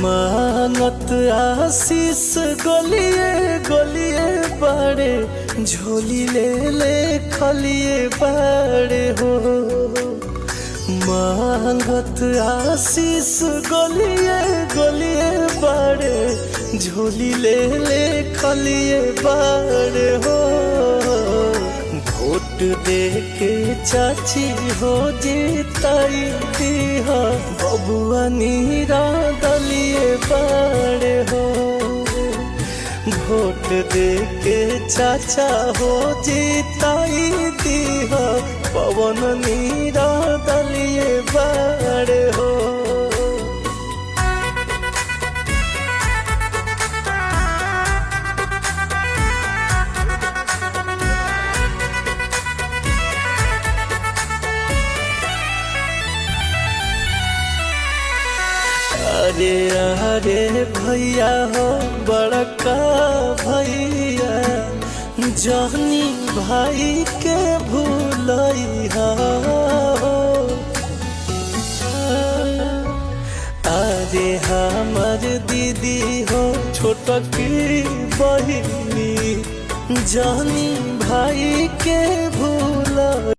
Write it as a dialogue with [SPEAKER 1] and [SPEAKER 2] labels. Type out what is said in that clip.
[SPEAKER 1] मानत आशीष गलिए गलिए बाड़े झोली ले ले खलिए बाड़े हो। मांगत आशीष गलिए गलिए बाड़े झोली ले ले खलिए बाड़े हो। वोट दे के चाची हो जीताई दिहा बबुआ नीरा दलिए बाड़े हो। वोट दे के चाचा हो जीताई दिहा पवन नीरा दलिए बाड़े हो। अरे अरे भैया हो बड़का भैया जानी भाई के भूलैया हो। अरे हमर दीदी हो छोटकी बहिनी जानी भाई के भूल